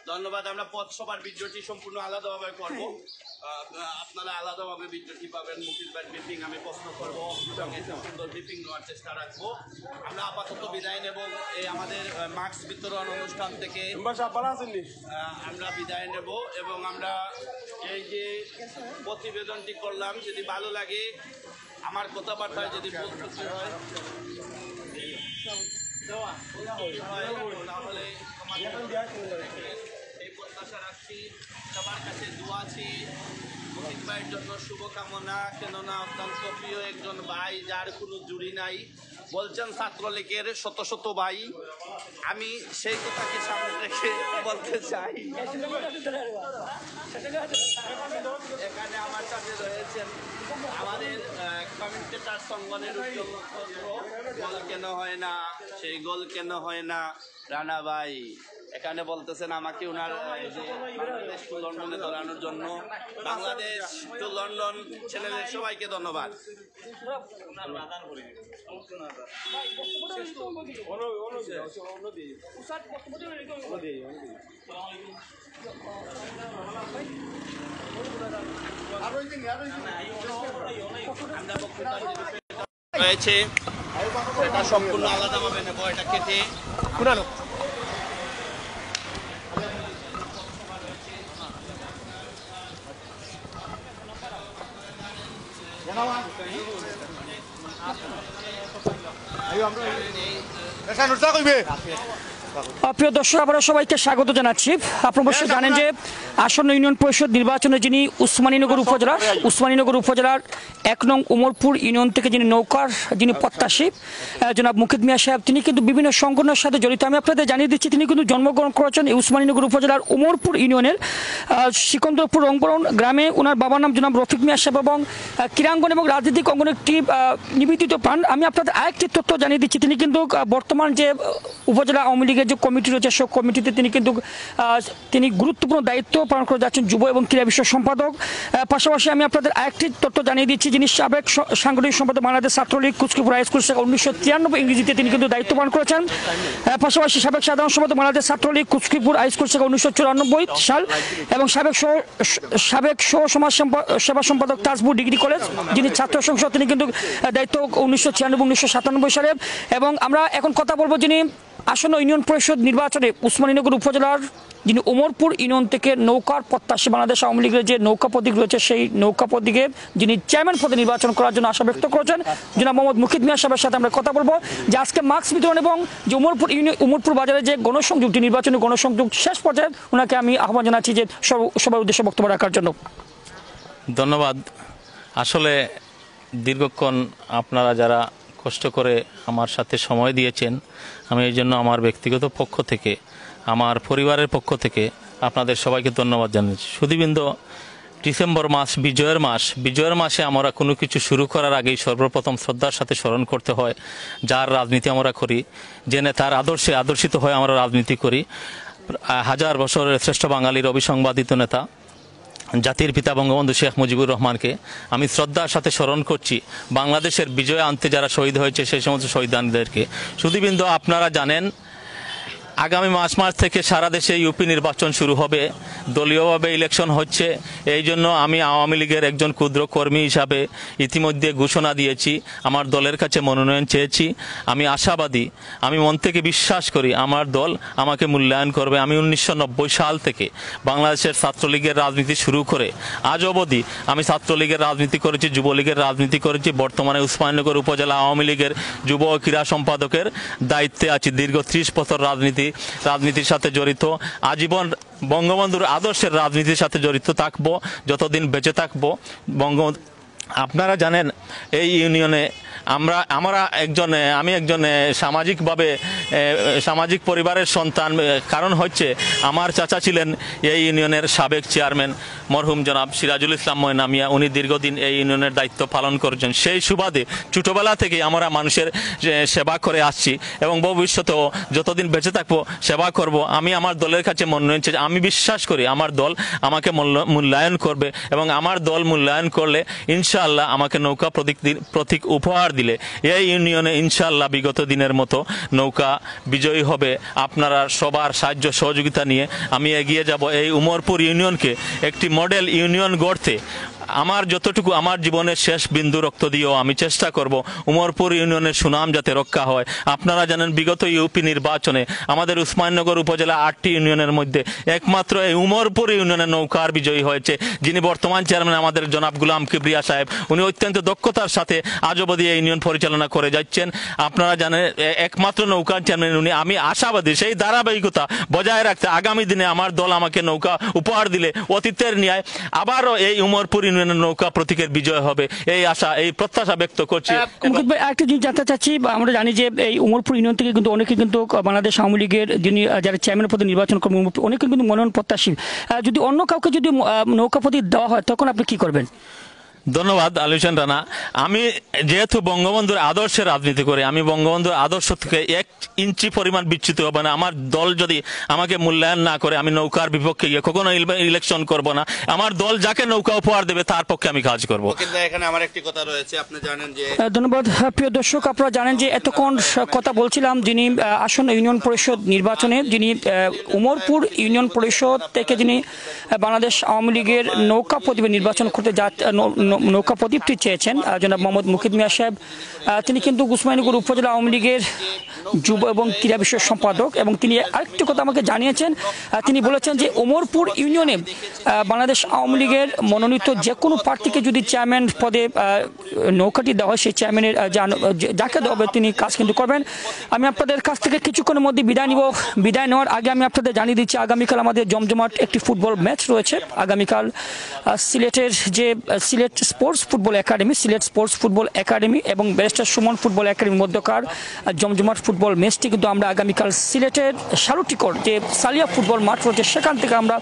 ধন্যবাদ। আমরা পথসভার ভিডিওটি সম্পূর্ণ আলাদাভাবে করবো, আপনারা আলাদাভাবে ভিডিওটি পাবেন। মুকিত ভাই ব্রিফিং আমি প্রশ্ন করবো, সুন্দর ব্রিফিং নেওয়ার চেষ্টা রাখবো। আমরা আপাতত বিদায় নেব এই আমাদের মাস্ক বিতরণ অনুষ্ঠান থেকে। আমরা বিদায় নেব এবং আমরা এই যে প্রতিবেদনটি করলাম, যদি ভালো লাগে, আমার কথাবার্তায় যদি ভুল ত্রুটি হয় তাহলে এই প্রত্যাশা রাখছি। সবার কাছে দোয়া আছি মুকিত ভাইয়ের জন্য, শুভকামনা। কেননা অত্যন্ত প্রিয় একজন ভাই, যার কোনো জুড়ি নাই। বলছেন ছাত্রলীগের শত শত ভাই, আমি সেই কথাকে সামনে রেখে বলতে চাই, এখানে আমার সাথে রয়েছেন আমাদের কমিউনিকেটার সংগঠনের উদ্যোগপত্র। গোল কেন হয় না, সেই গোল কেন হয় না রানা ভাই এখানে বলতেছেন আমাকে ওনার বাংলাদেশ টু লন্ডনে ধরানোর জন্য। বাংলাদেশ টু লন্ডন চ্যানেলের সবাইকে ধন্যবাদ। রয়েছে এটা সম্পূর্ণ আলাদাভাবে নেব, এটা কেটে প্রিয় দর্শক, আমরা সবাইকে স্বাগত জানাচ্ছি। আপনারা অবশ্যই জানেন যে আসন্ন ইউনিয়ন পরিষদ নির্বাচনে যিনি উসমানীনগর উপজেলার 1 নং উমরপুর ইউনিয়ন থেকে যিনি নৌকার প্রত্যাশী জনাব মুকিত মিয়া সাহেব, তিনি কিন্তু বিভিন্ন সংগঠনের সাথে জড়িত। আমি আপনাদের জানিয়ে দিচ্ছি, তিনি কিন্তু জন্মগ্রহণ করেছেন এই উসমানীনগর উপজেলার উমরপুর ইউনিয়নের সিকন্দরপুর রংবরণ গ্রামে। ওনার বাবার নাম জনাব রফিক মিয়া সাহেব এবং ক্রীড়াঙ্গন এবং রাজনৈতিক অঙ্গনে একটি নিবেদিত প্রাণ। আমি আপনাদের আরেকটি তথ্য জানিয়ে দিচ্ছি, তিনি কিন্তু বর্তমান যে উপজেলা আওয়ামী লীগের যে কমিটি রয়েছে, সেই কমিটিতে তিনি গুরুত্বপূর্ণ দায়িত্ব পালন করে যাচ্ছেন, যুব এবং ক্রীড়া বিষয়ক সম্পাদক। পাশাপাশি আমি আপনাদের আরেকটি তথ্য জানিয়ে দিচ্ছি, যিনি সাবেক সাংগঠনিক সম্পাদক বাংলাদেশ ছাত্রলীগ কুচকিপুর হাই স্কুল থেকে 1993 ইংরেজিতে তিনি কিন্তু দায়িত্ব পালন করেছেন। পাশাপাশি সাবেক সাধারণ সম্পাদক বাংলাদেশ ছাত্রলীগ কুচকিপুর হাই স্কুল থেকে 1994 সাল এবং সাবেক সহ সমাজ সেবা সম্পাদক তাজপুর ডিগ্রি কলেজ, যিনি ছাত্র সংসদ, তিনি কিন্তু দায়িত্ব 1996-1997 সালে। এবং আমরা এখন কথা বলবো যিনি আসন্ন ইউনিয়ন পরিষদ নির্বাচনে উসমানীনগর উপজেলার যিনি উমরপুর ইউনিয়ন থেকে নৌকার প্রত্যাশী, বাংলাদেশ আওয়ামী লীগের যে নৌকা প্রতীক রয়েছে, সেই নৌকা প্রতীকে যিনি চেয়ারম্যান পদে নির্বাচন করার জন্য আশা ব্যক্ত করেছেন জনাব মোহাম্মদ মুকিত মিয়া সাহেবের সাথে আমরা কথা বলবো যে আজকে মাস্ক বিতরণ এবং যে উমরপুর বাজারে যে গণসংযোগটি, নির্বাচনী গণসংযোগ শেষ পর্যায়ে, ওনাকে আমি আহ্বান জানাচ্ছি যে সবার উদ্দেশ্যে বক্তব্য রাখার জন্য। ধন্যবাদ। আসলে দীর্ঘক্ষণ আপনারা যারা কষ্ট করে আমার সাথে সময় দিয়েছেন, আমি এই জন্য আমার ব্যক্তিগত পক্ষ থেকে, আমার পরিবারের পক্ষ থেকে আপনাদের সবাইকে ধন্যবাদ জানাচ্ছি। সুধীবৃন্দ, ডিসেম্বর মাস বিজয়ের মাসে আমরা কোনো কিছু শুরু করার আগেই সর্বপ্রথম শ্রদ্ধার সাথে স্মরণ করতে হয় যার রাজনীতি আমরা করি, যে নেতার আদর্শে আদর্শিত হয়ে আমরা রাজনীতি করি। হাজার বছরের শ্রেষ্ঠ বাঙালির অবিসংবাদিত নেতা জাতির পিতা বঙ্গবন্ধু শেখ মুজিবুর রহমানকে আমি শ্রদ্ধার সাথে স্মরণ করছি। বাংলাদেশের বিজয় আনতে যারা শহীদ হয়েছে সেই সমস্ত শহীদদেরকে। সুধীবৃন্দ, আপনারা জানেন আগামী মাস থেকে সারা দেশে ইউপি নির্বাচন শুরু হবে, দলীয়ভাবে ইলেকশন হচ্ছে। এই জন্য আমি আওয়ামী লীগের একজন ক্ষুদ্র কর্মী হিসাবে ইতিমধ্যে ঘোষণা দিয়েছি, আমার দলের কাছে মনোনয়ন চেয়েছি। আমি আশাবাদী, আমি মন থেকে বিশ্বাস করি আমার দল আমাকে মূল্যায়ন করবে। আমি 1990 সাল থেকে বাংলাদেশের ছাত্রলীগের রাজনীতি শুরু করে আজ অবধি আমি ছাত্রলীগের রাজনীতি করেছি, যুবলীগের রাজনীতি করেছি। বর্তমানে উসমানীনগর উপজেলা আওয়ামী লীগের যুব ও ক্রীড়া সম্পাদকের দায়িত্বে আছি। দীর্ঘ 30 বছর রাজনীতির সাথে জড়িত, আজীবন বঙ্গবন্ধুর আদর্শের রাজনীতির সাথে জড়িত থাকবো যতদিন বেঁচে থাকবো। আপনারা জানেন এই ইউনিয়নে আমি একজন সামাজিকভাবে সামাজিক পরিবারের সন্তান। কারণ হচ্ছে আমার চাচা ছিলেন এই ইউনিয়নের সাবেক চেয়ারম্যান মরহুম জনাব সিরাজুল ইসলাম ময়না মিয়া। উনি দীর্ঘদিন এই ইউনিয়নের দায়িত্ব পালন করেছেন। সেই সুবাদে ছোটোবেলা থেকেই আমরা মানুষের সেবা করে আসছি এবং ভবিষ্যতেও যতদিন বেঁচে থাকবো সেবা করব। আমি আমার দলের কাছে মনোনয়ন চাই। আমি বিশ্বাস করি আমার দল আমাকে মূল্যায়ন করবে এবং আমার দল মূল্যায়ন করলে ইনশাআল্লাহ আমাকে নৌকা প্রতীক উপহার দিলে এই ইউনিয়নে ইনশাআল্লাহ বিগত দিনের মতো নৌকা বিজয়ী হবে। আপনারা সবার সাহায্য সহযোগিতা নিয়ে আমি এগিয়ে যাব এই উমরপুর ইউনিয়নকে একটি মডেল ইউনিয়ন গড়তে। আমার যতটুকু আমার জীবনের শেষ বিন্দু রক্ত দিয়েও আমি চেষ্টা করব উমরপুর ইউনিয়নের সুনাম যাতে রক্ষা হয়। আপনারা জানেন বিগত ইউপি নির্বাচনে আমাদের উসমানীনগর উপজেলা 8টি ইউনিয়নের মধ্যে একমাত্র এই উমরপুর ইউনিয়নের নৌকার বিজয়ী হয়েছে, যিনি বর্তমান চেয়ারম্যান আমাদের জনাব গুলাম কিবরিয়া সাহেব। উনি অত্যন্ত দক্ষতার সাথে আজ অবধি এই ইউনিয়ন পরিচালনা করে যাচ্ছেন। আপনারা জানেন একমাত্র নৌকার চেয়ারম্যান উনি। আমি আশাবাদী সেই ধারাবাহিকতা বজায় রাখতে আগামী দিনে আমার দল আমাকে নৌকা উপহার দিলে অতীতের ন্যায় আবারও এই উমরপুর নৌকা প্রতীকের বিজয় হবে, এই আশা এই প্রত্যাশা ব্যক্ত করছি। মুকিত ভাই একটা জিনিস জানতে চাচ্ছি, আমরা জানি যে এই উমরপুর ইউনিয়ন থেকে কিন্তু অনেকে কিন্তু বাংলাদেশ আওয়ামী লীগের যিনি যারা চেয়ারম্যান পদে নির্বাচন করবেন অনেকে কিন্তু মনোনয়ন প্রত্যাশী। যদি অন্য কাউকে যদি নৌকা প্রতীক দেওয়া হয় তখন আপনি কি করবেন? ধন্যবাদ আলী হোসেন রানা। আমি যেহেতু বঙ্গবন্ধুর আদর্শে রাজনীতি করি, আমি বঙ্গবন্ধুর আদর্শ থেকে 1 ইঞ্চি পরিমাণ বিচ্যুত হবে না। আমার দল যদি আমাকে মূল্যায়ন না করে আমি নৌকার বিপক্ষে গিয়ে কখনো ইলেকশন করব না। আমার দল যাকে নৌকা উপহার দেবে তার পক্ষে আমি কাজ করব। কিন্তু এখানে আমার একটি কথা রয়েছে, আপনি জানেন যে ধন্যবাদ। প্রিয় দর্শক, আপনারা জানেন যে এতক্ষণ কথা বলছিলাম যিনি আসন্ন ইউনিয়ন পরিষদ নির্বাচনে যিনি উমরপুর ইউনিয়ন পরিষদ থেকে যিনি বাংলাদেশ আওয়ামী লীগের নৌকা প্রদীপ নির্বাচন করতে নৌকা প্রদীপটি চেয়েছেন জনাব মোহাম্মদ মুকিত মিয়া সাহেব। তিনি কিন্তু উসমানীনগর উপজেলা আওয়ামী লীগের যুব এবং ক্রীড়া বিষয়ক সম্পাদক এবং তিনি আরেকটি কথা আমাকে জানিয়েছেন। তিনি বলেছেন যে উমরপুর ইউনিয়নে বাংলাদেশ আওয়ামী লীগের মনোনীত যে কোনো প্রার্থীকে যদি চেয়ারম্যান পদে নৌকাটি দেওয়া হয় সেই চেয়ারম্যানের যাকে দেওয়া হবে তিনি কাজ কিন্তু করবেন। আমি আপনাদের কাছ থেকে কিছুক্ষণের মধ্যে বিদায় নিব। বিদায় নেওয়ার আগে আমি আপনাদের জানিয়ে দিচ্ছি আগামীকাল আমাদের জমজমাট একটি ফুটবল ম্যাচ রয়েছে। আগামীকাল সিলেটের যে Sylhet sports football academy, Sylhet sports football academy এবং ব্যারিস্টার সুমন ফুটবল একাডেমির মধ্যকার জমজমাট ফুটবল ম্যাচটি কিন্তু আমরা আগামীকাল সিলেটের শালুটিকর যে সালিয়া ফুটবল মাঠ রয়েছে সেখান থেকে আমরা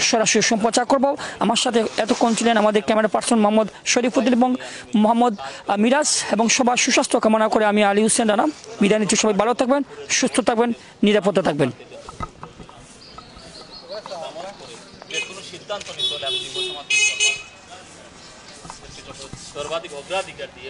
সরাসরি সম্প্রচার করব। আমার সাথে এতক্ষণ ছিলেন আমাদের ক্যামেরা পার্সন মোহাম্মদ শরীফুদ্দিন এবং মোহাম্মদ মিরাজ এবং সবার সুস্বাস্থ্য কামনা করে আমি আলী হোসেন রানা বিদায় নিচ্ছি। সবাই ভালো থাকবেন, সুস্থ থাকবেন, নিরাপদে থাকবেন। সর্বাধিক অগ্রাধিকার দিয়ে